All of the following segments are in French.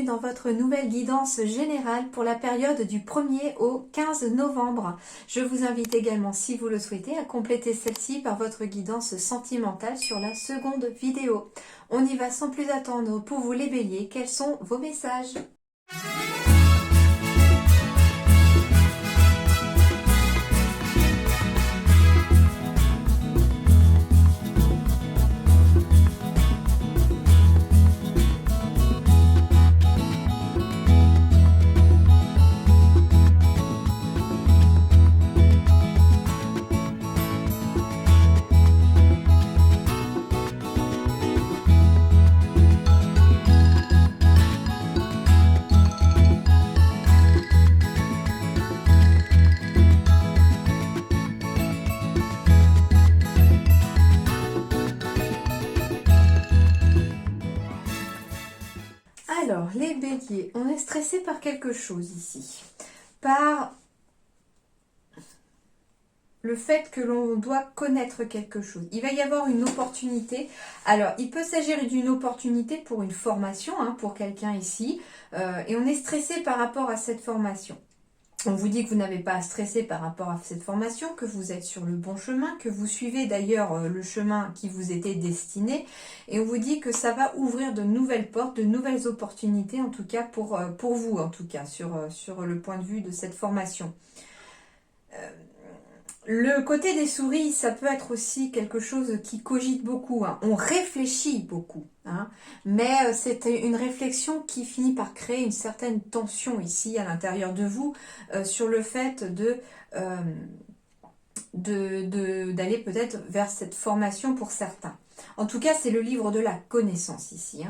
bienvenue dans votre nouvelle guidance générale pour la période du 1er au 15 novembre. Je vous invite également, si vous le souhaitez, à compléter celle-ci par votre guidance sentimentale sur la seconde vidéo. On y va sans plus attendre. Pour vous les béliers, quels sont vos messages ? Alors, les béliers, on est stressé par quelque chose ici. Par le fait que l'on doit connaître quelque chose. Il va y avoir une opportunité. Alors, il peut s'agir d'une opportunité pour une formation, pour quelqu'un ici. Et on est stressé par rapport à cette formation. On vous dit que vous n'avez pas à stresser par rapport à cette formation, que vous êtes sur le bon chemin, que vous suivez d'ailleurs le chemin qui vous était destiné. Et on vous dit que ça va ouvrir de nouvelles portes, de nouvelles opportunités, en tout cas pour vous, en tout cas, sur le point de vue de cette formation. Le côté des souris, ça peut être aussi quelque chose qui cogite beaucoup. On réfléchit beaucoup. Mais c'est une réflexion qui finit par créer une certaine tension ici à l'intérieur de vous sur le fait d'aller peut-être vers cette formation pour certains. En tout cas, c'est le livre de la connaissance ici.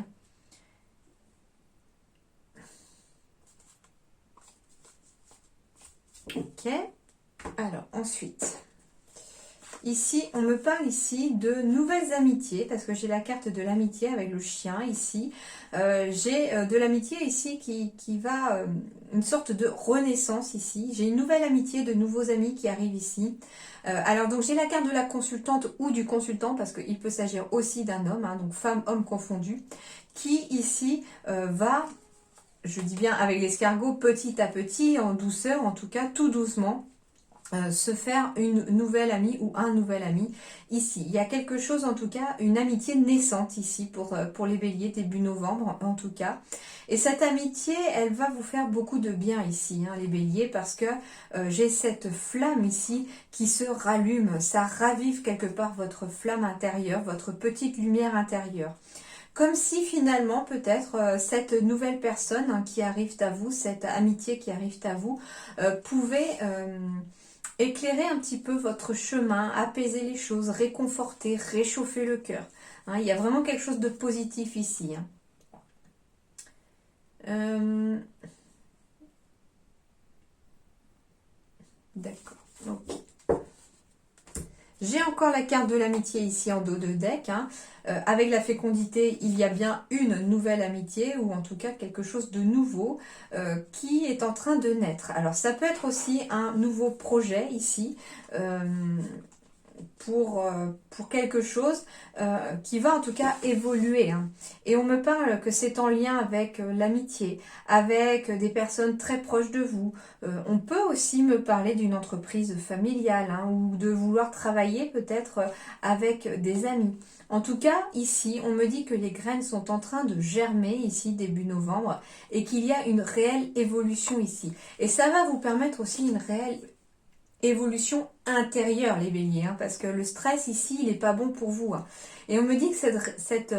Ok. Alors, ensuite, ici, on me parle ici de nouvelles amitiés, parce que j'ai la carte de l'amitié avec le chien ici. J'ai de l'amitié ici qui va, une sorte de renaissance ici. J'ai une nouvelle amitié, de nouveaux amis qui arrivent ici. Alors, donc, j'ai la carte de la consultante ou du consultant, parce qu'il peut s'agir aussi d'un homme, donc femme, homme confondu, qui ici va, je dis bien avec l'escargot, petit à petit, en douceur, en tout cas, tout doucement, se faire une nouvelle amie ou un nouvel ami ici. Il y a quelque chose, en tout cas, une amitié naissante ici pour les béliers début novembre en tout cas. Et cette amitié, elle va vous faire beaucoup de bien ici, les béliers, parce que j'ai cette flamme ici qui se rallume. Ça ravive quelque part votre flamme intérieure, votre petite lumière intérieure. Comme si finalement peut-être cette nouvelle personne qui arrive à vous, cette amitié qui arrive à vous, pouvait éclairer un petit peu votre chemin, apaiser les choses, réconforter, réchauffer le cœur. Il y a vraiment quelque chose de positif ici. D'accord. Okay. J'ai encore la carte de l'amitié ici en dos de deck. Avec la fécondité, il y a bien une nouvelle amitié, ou en tout cas quelque chose de nouveau qui est en train de naître. Alors ça peut être aussi un nouveau projet ici, pour quelque chose qui va en tout cas évoluer. Et on me parle que c'est en lien avec l'amitié, avec des personnes très proches de vous. On peut aussi me parler d'une entreprise familiale, ou de vouloir travailler peut-être avec des amis. En tout cas, ici, on me dit que les graines sont en train de germer ici début novembre et qu'il y a une réelle évolution ici. Et ça va vous permettre aussi une réelle évolution intérieure, les béliers, parce que le stress ici, il n'est pas bon pour vous. Et on me dit que cette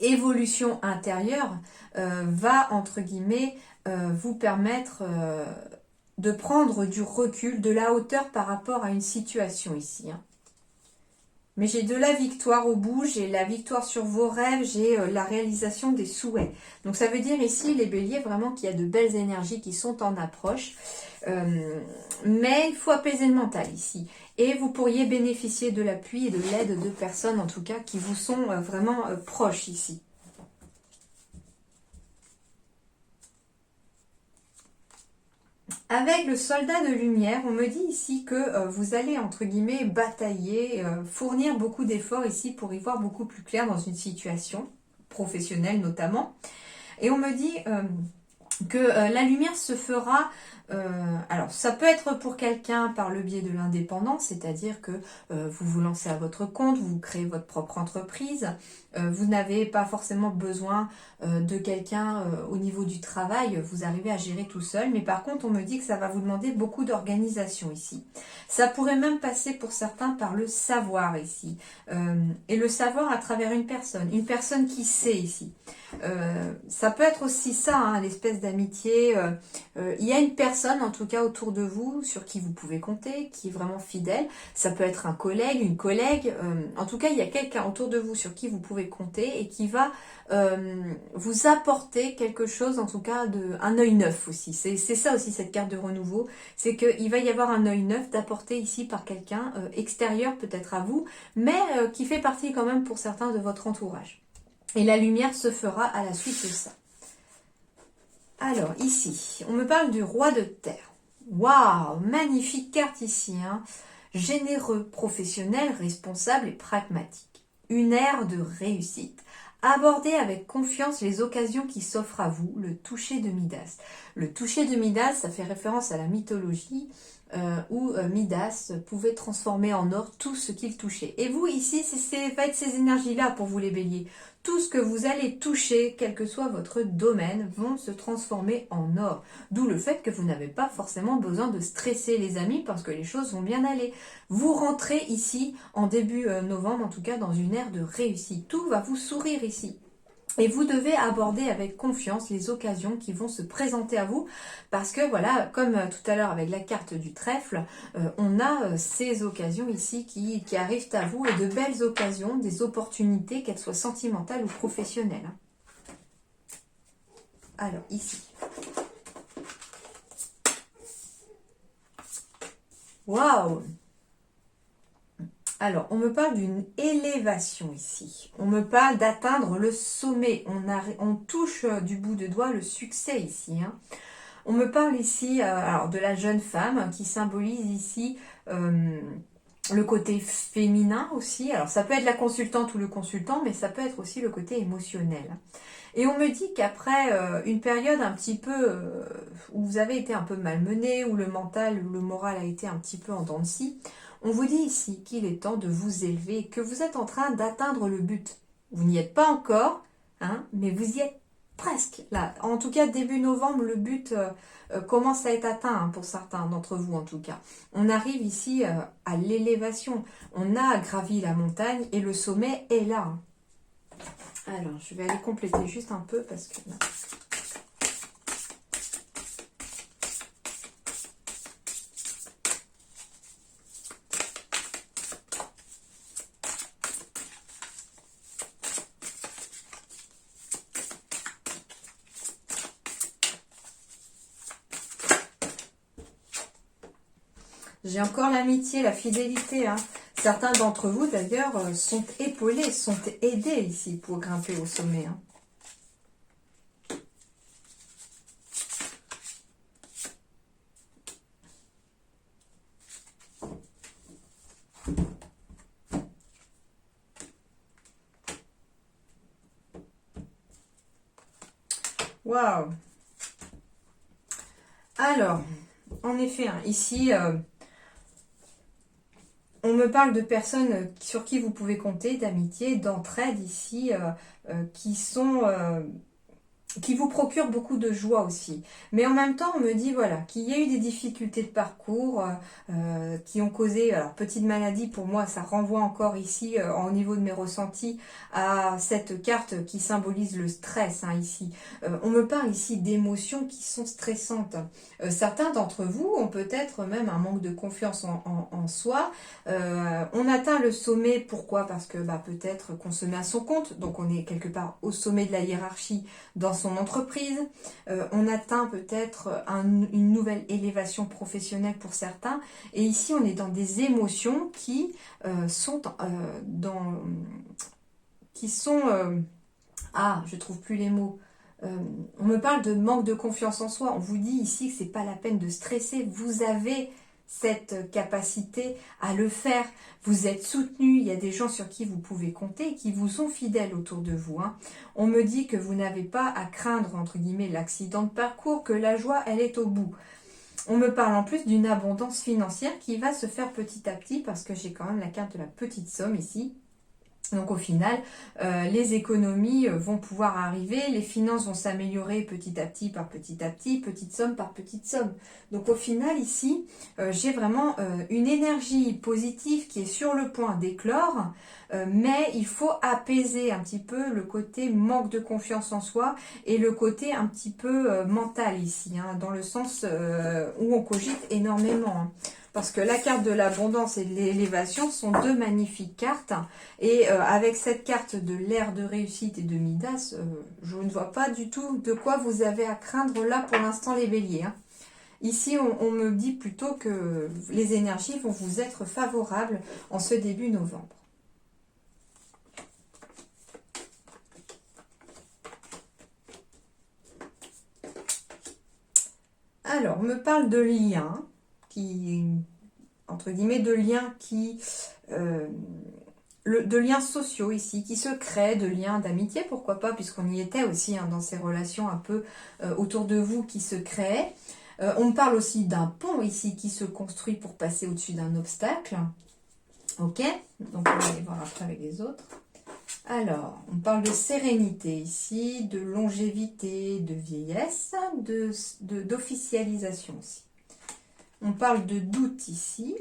évolution intérieure va, entre guillemets, vous permettre de prendre du recul, de la hauteur par rapport à une situation ici. Mais j'ai de la victoire au bout, j'ai la victoire sur vos rêves, j'ai la réalisation des souhaits. Donc ça veut dire ici, les béliers, vraiment qu'il y a de belles énergies qui sont en approche. Mais il faut apaiser le mental ici. Et vous pourriez bénéficier de l'appui et de l'aide de personnes, en tout cas, qui vous sont vraiment proches ici. Avec le soldat de lumière, on me dit ici que vous allez, entre guillemets, batailler, fournir beaucoup d'efforts ici pour y voir beaucoup plus clair dans une situation professionnelle notamment. Et on me dit que la lumière se fera, alors ça peut être pour quelqu'un par le biais de l'indépendance, c'est-à-dire que vous vous lancez à votre compte, vous créez votre propre entreprise, vous n'avez pas forcément besoin de quelqu'un au niveau du travail, vous arrivez à gérer tout seul, mais par contre on me dit que ça va vous demander beaucoup d'organisation ici. Ça pourrait même passer pour certains par le savoir ici, et le savoir à travers une personne qui sait ici. Ça peut être aussi ça, hein, l'espèce d'amitié. Il y a une personne, en tout cas autour de vous, sur qui vous pouvez compter, qui est vraiment fidèle. Ça peut être un collègue, une collègue. En tout cas, il y a quelqu'un autour de vous sur qui vous pouvez compter et qui va vous apporter quelque chose, en tout cas, un œil neuf aussi. C'est ça aussi, cette carte de renouveau. C'est qu'il va y avoir un œil neuf d'apporter ici par quelqu'un extérieur peut-être à vous, mais qui fait partie quand même pour certains de votre entourage. Et la lumière se fera à la suite de ça. Alors, ici, on me parle du roi de terre. Waouh, magnifique carte ici, hein. Généreux, professionnel, responsable et pragmatique. Une ère de réussite. Abordez avec confiance les occasions qui s'offrent à vous, le toucher de Midas. Le toucher de Midas, ça fait référence à la mythologie où Midas pouvait transformer en or tout ce qu'il touchait. Et vous, ici, va être ces énergies-là pour vous les béliers. Tout ce que vous allez toucher, quel que soit votre domaine, vont se transformer en or. D'où le fait que vous n'avez pas forcément besoin de stresser les amis parce que les choses vont bien aller. Vous rentrez ici en début novembre, en tout cas dans une ère de réussite. Tout va vous sourire ici. Et vous devez aborder avec confiance les occasions qui vont se présenter à vous parce que voilà, comme tout à l'heure avec la carte du trèfle, on a ces occasions ici qui arrivent à vous et de belles occasions, des opportunités, qu'elles soient sentimentales ou professionnelles. Alors ici. Waouh! Alors, on me parle d'une élévation ici. On me parle d'atteindre le sommet. On touche du bout de doigt le succès ici. Hein. On me parle ici alors de la jeune femme qui symbolise ici le côté féminin aussi. Alors, ça peut être la consultante ou le consultant, mais ça peut être aussi le côté émotionnel. Et on me dit qu'après une période un petit peu où vous avez été un peu malmené, où le mental ou le moral a été un petit peu en dents de scie, on vous dit ici qu'il est temps de vous élever, que vous êtes en train d'atteindre le but. Vous n'y êtes pas encore, hein, mais vous y êtes presque là. En tout cas, début novembre, le but commence à être atteint hein, pour certains d'entre vous en tout cas. On arrive ici à l'élévation. On a gravi la montagne et le sommet est là. Hein. Alors, je vais aller compléter juste un peu parce que... J'ai encore l'amitié, la fidélité. Hein. Certains d'entre vous, d'ailleurs, sont épaulés, sont aidés ici pour grimper au sommet. Hein. Waouh! Alors, en effet, hein, ici... on me parle de personnes sur qui vous pouvez compter, d'amitié, d'entraide ici, qui vous procurent beaucoup de joie aussi. Mais en même temps, on me dit voilà qu'il y a eu des difficultés de parcours qui ont causé, alors petite maladie pour moi, ça renvoie encore ici au niveau de mes ressentis à cette carte qui symbolise le stress hein, ici. On me parle ici d'émotions qui sont stressantes. Certains d'entre vous ont peut-être même un manque de confiance en soi. On atteint le sommet, pourquoi? Parce que peut-être qu'on se met à son compte, donc on est quelque part au sommet de la hiérarchie dans son entreprise. On atteint peut-être une nouvelle élévation professionnelle pour certains. Et ici, on est dans des émotions qui sont je trouve plus les mots. On me parle de manque de confiance en soi. On vous dit ici que c'est pas la peine de stresser. Vous avez cette capacité à le faire. Vous êtes soutenu, il y a des gens sur qui vous pouvez compter et qui vous sont fidèles autour de vous. On me dit que vous n'avez pas à craindre, entre guillemets, l'accident de parcours, que la joie, elle est au bout. On me parle en plus d'une abondance financière qui va se faire petit à petit parce que j'ai quand même la carte de la petite somme ici. Donc au final, les économies vont pouvoir arriver, les finances vont s'améliorer petit à petit, petite somme par petite somme. Donc au final ici, j'ai vraiment une énergie positive qui est sur le point d'éclore, mais il faut apaiser un petit peu le côté manque de confiance en soi et le côté un petit peu mental ici, dans le sens où on cogite énormément. Parce que la carte de l'abondance et de l'élévation sont deux magnifiques cartes. Et avec cette carte de l'ère de réussite et de Midas, je ne vois pas du tout de quoi vous avez à craindre là pour l'instant les béliers. Ici, on me dit plutôt que les énergies vont vous être favorables en ce début novembre. Alors, on me parle de liens entre guillemets, de liens de liens sociaux ici, qui se créent, de liens d'amitié, pourquoi pas, puisqu'on y était aussi dans ces relations un peu autour de vous qui se créaient. On me parle aussi d'un pont ici qui se construit pour passer au-dessus d'un obstacle. Ok, donc on va aller voir après avec les autres. Alors, on parle de sérénité ici, de longévité, de vieillesse, d'officialisation aussi. On parle de doute ici,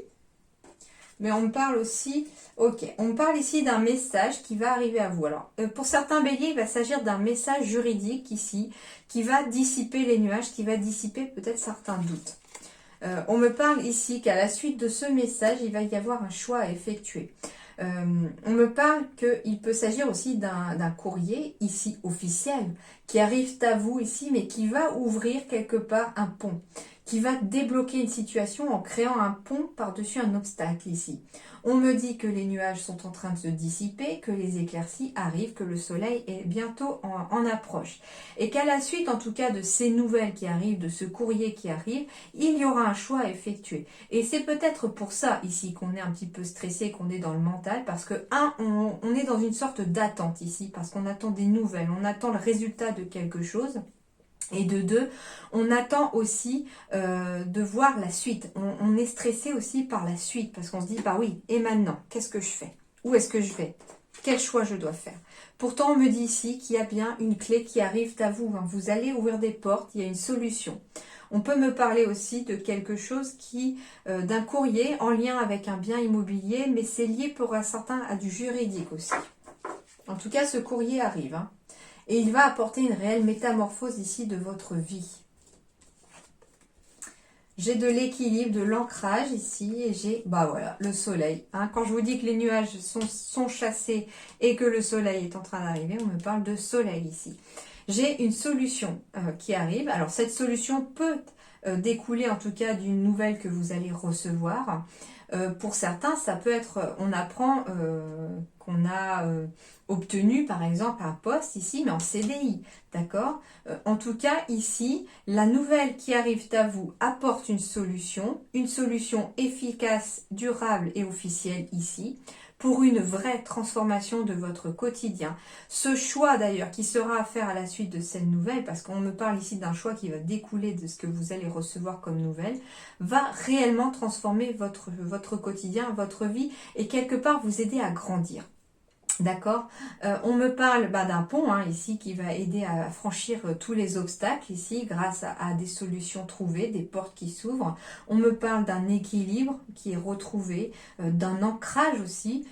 mais on me parle aussi, on me parle ici d'un message qui va arriver à vous. Alors, pour certains béliers, il va s'agir d'un message juridique ici, qui va dissiper les nuages, qui va dissiper peut-être certains doutes. On me parle ici qu'à la suite de ce message, il va y avoir un choix à effectuer. On me parle qu'il peut s'agir aussi d'un courrier ici officiel qui arrive à vous ici, mais qui va ouvrir quelque part un pont, qui va débloquer une situation en créant un pont par-dessus un obstacle ici. On me dit que les nuages sont en train de se dissiper, que les éclaircies arrivent, que le soleil est bientôt en approche. Et qu'à la suite, en tout cas, de ces nouvelles qui arrivent, de ce courrier qui arrive, il y aura un choix à effectuer. Et c'est peut-être pour ça, ici, qu'on est un petit peu stressé, qu'on est dans le mental, parce que, on est dans une sorte d'attente ici, parce qu'on attend des nouvelles, on attend le résultat de quelque chose. Et de deux, on attend aussi de voir la suite. On est stressé aussi par la suite parce qu'on se dit, bah oui, et maintenant, qu'est-ce que je fais? Où est-ce que je vais? Quel choix je dois faire? Pourtant, on me dit ici qu'il y a bien une clé qui arrive à vous. Vous allez ouvrir des portes, il y a une solution. On peut me parler aussi de quelque chose d'un courrier en lien avec un bien immobilier, mais c'est lié pour certains à du juridique aussi. En tout cas, ce courrier arrive. Et il va apporter une réelle métamorphose ici de votre vie. J'ai de l'équilibre, de l'ancrage ici et j'ai, voilà, le soleil. Quand je vous dis que les nuages sont chassés et que le soleil est en train d'arriver, on me parle de soleil ici. J'ai une solution qui arrive. Alors cette solution peut découler en tout cas d'une nouvelle que vous allez recevoir. Pour certains, ça peut être, on apprend qu'on a obtenu par exemple un poste ici, mais en CDI, d'accord? En tout cas, ici, la nouvelle qui arrive à vous apporte une solution efficace, durable et officielle ici, pour une vraie transformation de votre quotidien. Ce choix d'ailleurs qui sera à faire à la suite de cette nouvelle, parce qu'on me parle ici d'un choix qui va découler de ce que vous allez recevoir comme nouvelle, va réellement transformer votre quotidien, votre vie et quelque part vous aider à grandir. D'accord. On me parle d'un pont ici qui va aider à franchir tous les obstacles ici grâce à des solutions trouvées, des portes qui s'ouvrent. On me parle d'un équilibre qui est retrouvé, d'un ancrage aussi.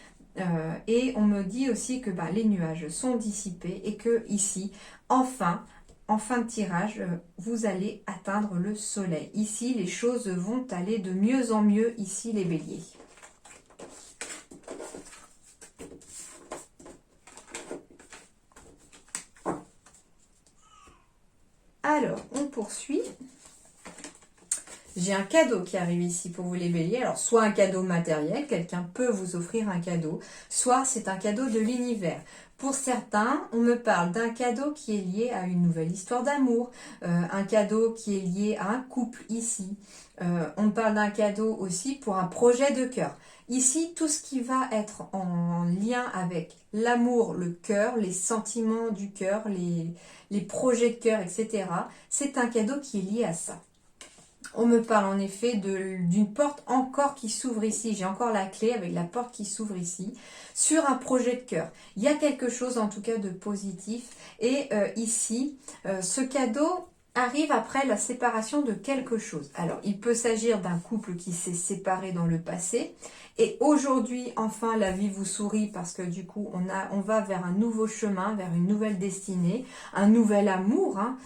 Et on me dit aussi que les nuages sont dissipés et que ici, enfin, en fin de tirage, vous allez atteindre le soleil. Ici, les choses vont aller de mieux en mieux ici les béliers. Alors, on poursuit. J'ai un cadeau qui arrive ici pour vous les béliers. Alors, soit un cadeau matériel, quelqu'un peut vous offrir un cadeau, soit c'est un cadeau de l'univers. Pour certains, on me parle d'un cadeau qui est lié à une nouvelle histoire d'amour, un cadeau qui est lié à un couple ici. On me parle d'un cadeau aussi pour un projet de cœur. Ici, tout ce qui va être en lien avec l'amour, le cœur, les sentiments du cœur, les projets de cœur, etc., c'est un cadeau qui est lié à ça. On me parle en effet d'une porte encore qui s'ouvre ici. J'ai encore la clé avec la porte qui s'ouvre ici sur un projet de cœur. Il y a quelque chose en tout cas de positif. Et ici, ce cadeau arrive après la séparation de quelque chose. Alors, il peut s'agir d'un couple qui s'est séparé dans le passé. Et aujourd'hui, enfin, la vie vous sourit parce que du coup, on va vers un nouveau chemin, vers une nouvelle destinée, un nouvel amour. Hein.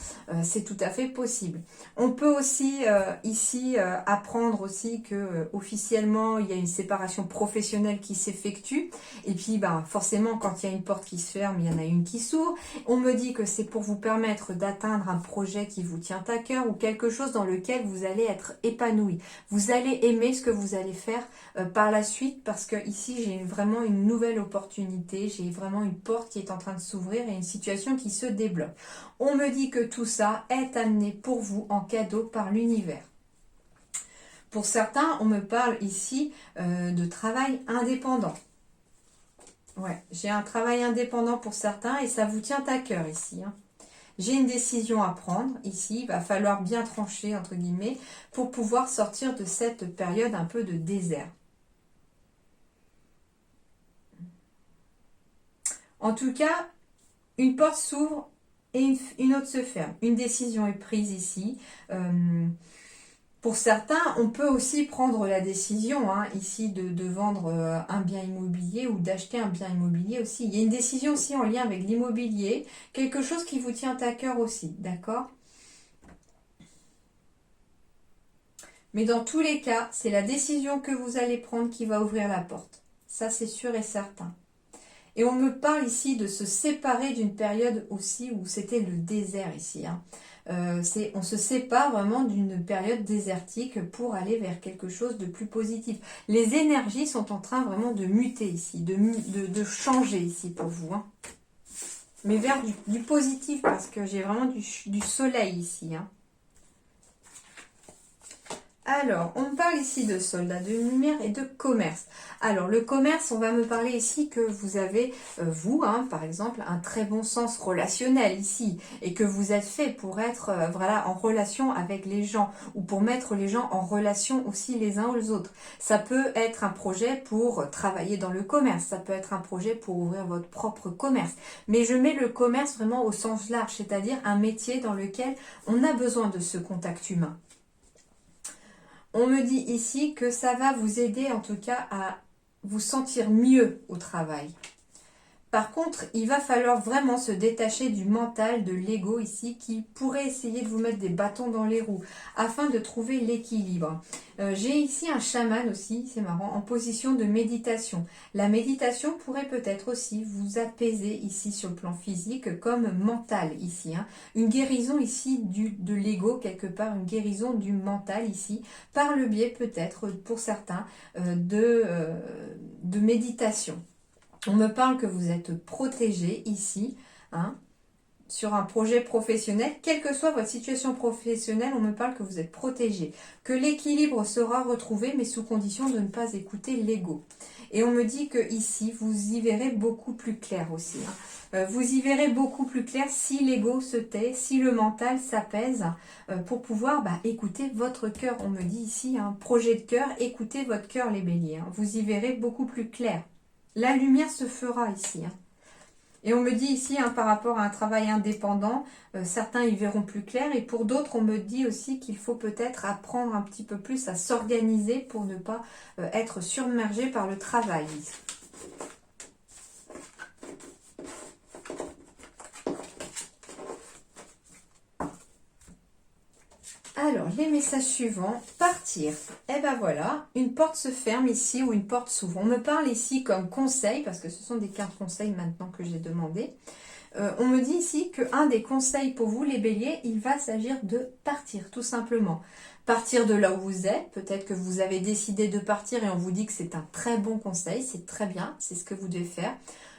C'est tout à fait possible. On peut aussi ici apprendre aussi que officiellement il y a une séparation professionnelle qui s'effectue et puis forcément quand il y a une porte qui se ferme il y en a une qui s'ouvre. On me dit que c'est pour vous permettre d'atteindre un projet qui vous tient à cœur ou quelque chose dans lequel vous allez être épanoui. Vous allez aimer ce que vous allez faire par la suite parce que ici j'ai vraiment une nouvelle opportunité, j'ai vraiment une porte qui est en train de s'ouvrir et une situation qui se débloque. On me dit que tout ça est amené pour vous en cadeau par l'univers. Pour certains, on me parle ici de travail indépendant. Ouais, j'ai un travail indépendant pour certains et ça vous tient à cœur ici. Hein. J'ai une décision à prendre ici, il va falloir bien trancher entre guillemets pour pouvoir sortir de cette période un peu de désert. En tout cas, une porte s'ouvre et une autre se ferme. Une décision est prise ici. Pour certains, on peut aussi prendre la décision ici de vendre un bien immobilier ou d'acheter un bien immobilier aussi. Il y a une décision aussi en lien avec l'immobilier, quelque chose qui vous tient à cœur aussi, d'accord ? Mais dans tous les cas, c'est la décision que vous allez prendre qui va ouvrir la porte. Ça, c'est sûr et certain. Et on me parle ici de se séparer d'une période aussi où c'était le désert ici. Hein. On se sépare vraiment d'une période désertique pour aller vers quelque chose de plus positif. Les énergies sont en train vraiment de muter ici, de changer ici pour vous. Hein. Mais vers du positif parce que j'ai vraiment du soleil ici. Hein. Alors, on me parle ici de soldat de lumière et de commerce. Alors, le commerce, on va me parler ici que vous avez, vous, par exemple, un très bon sens relationnel ici, et que vous êtes fait pour être en relation avec les gens, ou pour mettre les gens en relation aussi les uns aux autres. Ça peut être un projet pour travailler dans le commerce, ça peut être un projet pour ouvrir votre propre commerce. Mais je mets le commerce vraiment au sens large, c'est-à-dire un métier dans lequel on a besoin de ce contact humain. On me dit ici que ça va vous aider en tout cas à vous sentir mieux au travail. Par contre, il va falloir vraiment se détacher du mental, de l'ego ici, qui pourrait essayer de vous mettre des bâtons dans les roues, afin de trouver l'équilibre. J'ai ici un chaman aussi, c'est marrant, en position de méditation. La méditation pourrait peut-être aussi vous apaiser ici sur le plan physique, comme mental ici. Hein. Une guérison ici de l'ego, quelque part, une guérison du mental ici, par le biais peut-être, pour certains, de méditation. On me parle que vous êtes protégé ici, sur un projet professionnel. Quelle que soit votre situation professionnelle, on me parle que vous êtes protégé. Que l'équilibre sera retrouvé, mais sous condition de ne pas écouter l'ego. Et on me dit que ici, vous y verrez beaucoup plus clair aussi. Vous y verrez beaucoup plus clair si l'ego se tait, si le mental s'apaise, pour pouvoir écouter votre cœur. On me dit ici, projet de cœur, écoutez votre cœur les béliers. Vous y verrez beaucoup plus clair. La lumière se fera ici. Et on me dit ici, par rapport à un travail indépendant, certains y verront plus clair. Et pour d'autres, on me dit aussi qu'il faut peut-être apprendre un petit peu plus à s'organiser pour ne pas être submergé par le travail. Alors, les messages suivants, partir. Et ben voilà, une porte se ferme ici ou une porte s'ouvre. On me parle ici comme conseil, parce que ce sont des cartes conseils maintenant que j'ai demandé. On me dit ici qu'un des conseils pour vous, les béliers, il va s'agir de partir, tout simplement. Partir de là où vous êtes, peut-être que vous avez décidé de partir et on vous dit que c'est un très bon conseil, c'est très bien, c'est ce que vous devez faire.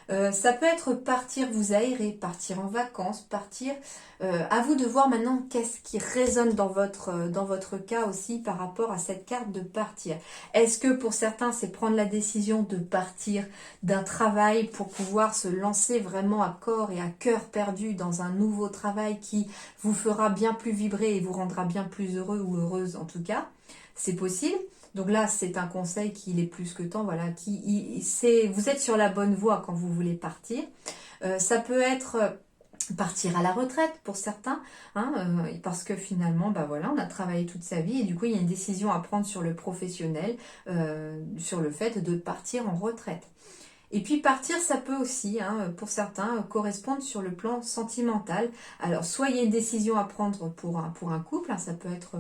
Ça peut être partir vous aérer, partir en vacances, partir... à vous de voir maintenant qu'est-ce qui résonne dans votre cas aussi par rapport à cette carte de partir. Est-ce que pour certains c'est prendre la décision de partir d'un travail pour pouvoir se lancer vraiment à corps et à cœur perdu dans un nouveau travail qui vous fera bien plus vibrer et vous rendra bien plus heureux ou heureuse en tout cas, c'est possible. Donc là, c'est un conseil qui est plus que temps, voilà, vous êtes sur la bonne voie quand vous voulez partir. Ça peut être partir à la retraite pour certains, hein, parce que finalement, bah voilà, on a travaillé toute sa vie et du coup, il y a une décision à prendre sur le professionnel, sur le fait de partir en retraite. Et puis partir, ça peut aussi, hein, pour certains, correspondre sur le plan sentimental. Alors, soit il y a une décision à prendre pour un couple, hein, ça peut être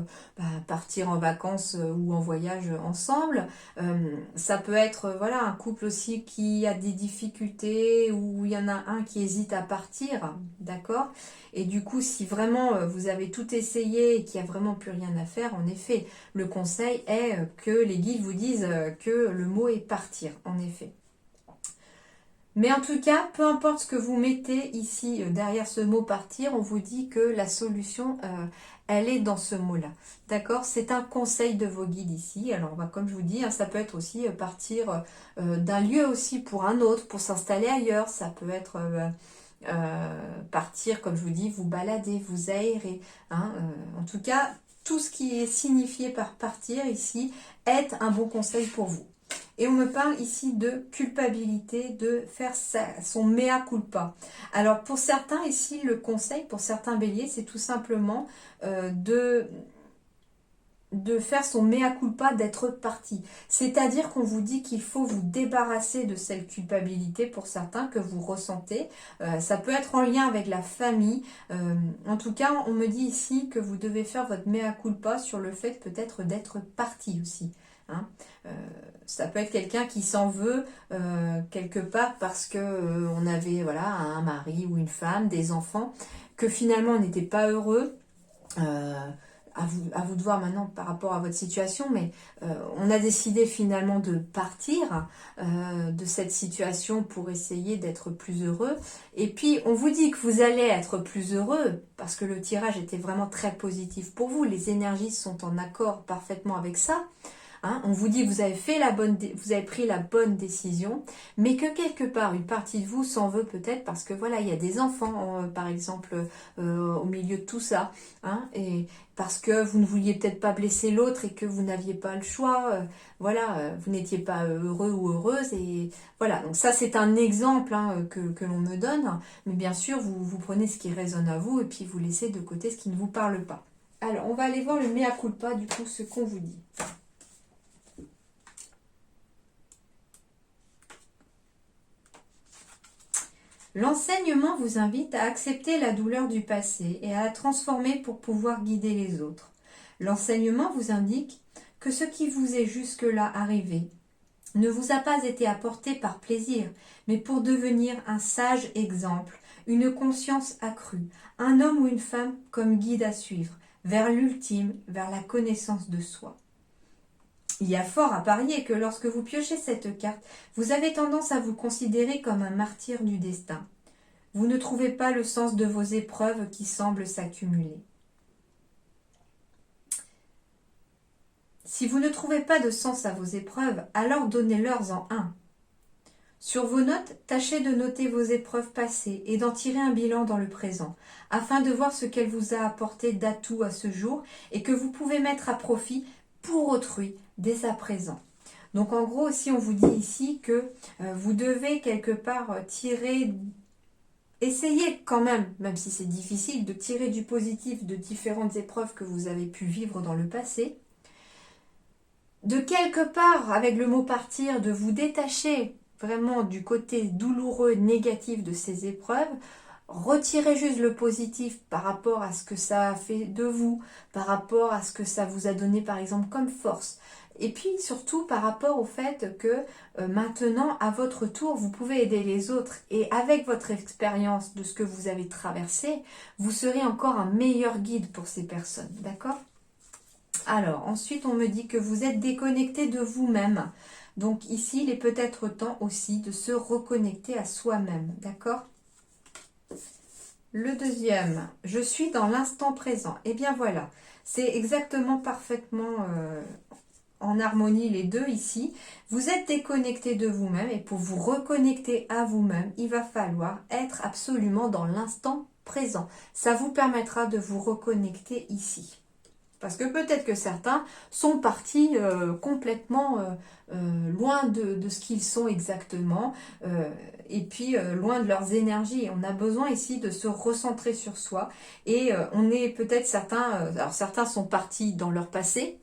partir en vacances ou en voyage ensemble. Ça peut être voilà, un couple aussi qui a des difficultés ou il y en a un qui hésite à partir, d'accord? Et du coup, si vraiment vous avez tout essayé et qu'il n'y a vraiment plus rien à faire, en effet, le conseil est que les guides vous disent que le mot est partir, en effet. Mais en tout cas, peu importe ce que vous mettez ici derrière ce mot partir, on vous dit que la solution, elle est dans ce mot-là. D'accord? C'est un conseil de vos guides ici. Alors, comme je vous dis, hein, ça peut être aussi partir d'un lieu aussi pour un autre, pour s'installer ailleurs. Ça peut être partir, comme je vous dis, vous balader, vous aérer. Hein, en tout cas, tout ce qui est signifié par partir ici est un bon conseil pour vous. Et on me parle ici de culpabilité, de faire son mea culpa. Alors pour certains ici, le conseil pour certains béliers, c'est tout simplement de faire son mea culpa, d'être parti. C'est-à-dire qu'on vous dit qu'il faut vous débarrasser de cette culpabilité pour certains que vous ressentez. Ça peut être en lien avec la famille. En tout cas, on me dit ici que vous devez faire votre mea culpa sur le fait peut-être d'être parti aussi. Hein. Ça peut être quelqu'un qui s'en veut quelque part parce que on avait voilà un mari ou une femme, des enfants, que finalement on n'était pas heureux. À vous de voir maintenant par rapport à votre situation, mais on a décidé finalement de partir de cette situation pour essayer d'être plus heureux. Et puis on vous dit que vous allez être plus heureux parce que le tirage était vraiment très positif pour vous. Les énergies sont en accord parfaitement avec ça. Hein, on vous dit que vous avez pris la bonne décision, mais que quelque part, une partie de vous s'en veut peut-être parce que voilà, il y a des enfants, par exemple, au milieu de tout ça, hein, et parce que vous ne vouliez peut-être pas blesser l'autre et que vous n'aviez pas le choix, vous n'étiez pas heureux ou heureuse, et voilà, donc ça c'est un exemple hein, que l'on me donne, mais bien sûr, vous prenez ce qui résonne à vous et puis vous laissez de côté ce qui ne vous parle pas. Alors, on va aller voir le mea culpa, du coup, ce qu'on vous dit. L'enseignement vous invite à accepter la douleur du passé et à la transformer pour pouvoir guider les autres. L'enseignement vous indique que ce qui vous est jusque-là arrivé ne vous a pas été apporté par plaisir, mais pour devenir un sage exemple, une conscience accrue, un homme ou une femme comme guide à suivre, vers l'ultime, vers la connaissance de soi. Il y a fort à parier que lorsque vous piochez cette carte, vous avez tendance à vous considérer comme un martyr du destin. Vous ne trouvez pas le sens de vos épreuves qui semblent s'accumuler. Si vous ne trouvez pas de sens à vos épreuves, alors donnez-leur en un. Sur vos notes, tâchez de noter vos épreuves passées et d'en tirer un bilan dans le présent, afin de voir ce qu'elle vous a apporté d'atout à ce jour et que vous pouvez mettre à profit pour autrui dès à présent. Donc en gros, si on vous dit ici que vous devez quelque part essayez quand même si c'est difficile, de tirer du positif de différentes épreuves que vous avez pu vivre dans le passé. De quelque part, avec le mot partir, de vous détacher vraiment du côté douloureux, négatif de ces épreuves. Retirez juste le positif par rapport à ce que ça a fait de vous, par rapport à ce que ça vous a donné par exemple comme force. Et puis surtout par rapport au fait que maintenant, à votre tour, vous pouvez aider les autres. Et avec votre expérience de ce que vous avez traversé, vous serez encore un meilleur guide pour ces personnes. D'accord ? Alors, ensuite, on me dit que vous êtes déconnecté de vous-même. Donc ici, il est peut-être temps aussi de se reconnecter à soi-même, d'accord? Le deuxième, je suis dans l'instant présent. Et bien voilà, c'est exactement parfaitement en harmonie les deux ici. Vous êtes déconnecté de vous-même et pour vous reconnecter à vous-même, il va falloir être absolument dans l'instant présent. Ça vous permettra de vous reconnecter ici. Parce que peut-être que certains sont partis complètement loin de ce qu'ils sont exactement et puis loin de leurs énergies. On a besoin ici de se recentrer sur soi et on est peut-être certains, alors certains sont partis dans leur passé,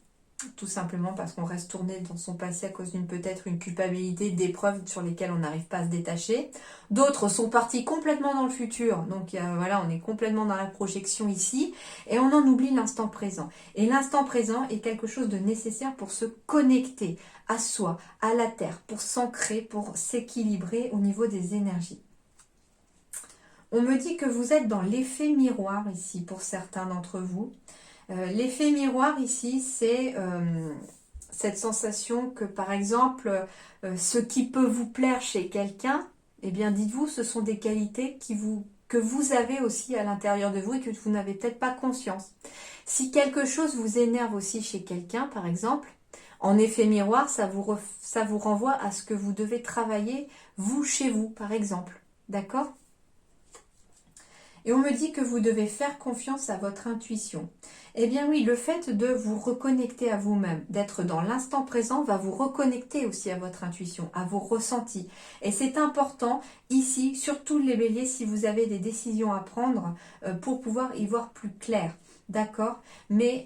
tout simplement parce qu'on reste tourné dans son passé à cause d'une peut-être une culpabilité, d'épreuves sur lesquelles on n'arrive pas à se détacher. D'autres sont partis complètement dans le futur, donc voilà, on est complètement dans la projection ici, et on en oublie l'instant présent. Et l'instant présent est quelque chose de nécessaire pour se connecter à soi, à la terre, pour s'ancrer, pour s'équilibrer au niveau des énergies. On me dit que vous êtes dans l'effet miroir ici pour certains d'entre vous. L'effet miroir ici, c'est cette sensation que par exemple, ce qui peut vous plaire chez quelqu'un, eh bien dites-vous, ce sont des qualités que vous avez aussi à l'intérieur de vous et que vous n'avez peut-être pas conscience. Si quelque chose vous énerve aussi chez quelqu'un, par exemple, en effet miroir, ça vous renvoie à ce que vous devez travailler, vous, chez vous, par exemple. D'accord ? Et on me dit que vous devez faire confiance à votre intuition. Eh bien oui, le fait de vous reconnecter à vous-même, d'être dans l'instant présent, va vous reconnecter aussi à votre intuition, à vos ressentis. Et c'est important ici, surtout les béliers, si vous avez des décisions à prendre pour pouvoir y voir plus clair. D'accord, mais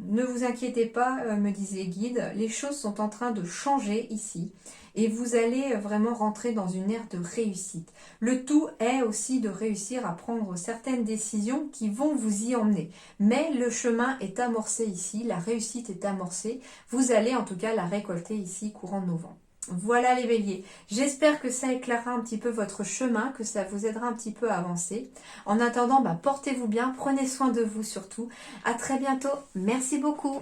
ne vous inquiétez pas, me disent les guides, les choses sont en train de changer ici et vous allez vraiment rentrer dans une ère de réussite. Le tout est aussi de réussir à prendre certaines décisions qui vont vous y emmener. Mais le chemin est amorcé ici, la réussite est amorcée. Vous allez en tout cas la récolter ici courant novembre. Voilà les béliers, j'espère que ça éclairera un petit peu votre chemin, que ça vous aidera un petit peu à avancer. En attendant, portez-vous bien, prenez soin de vous surtout. À très bientôt, merci beaucoup.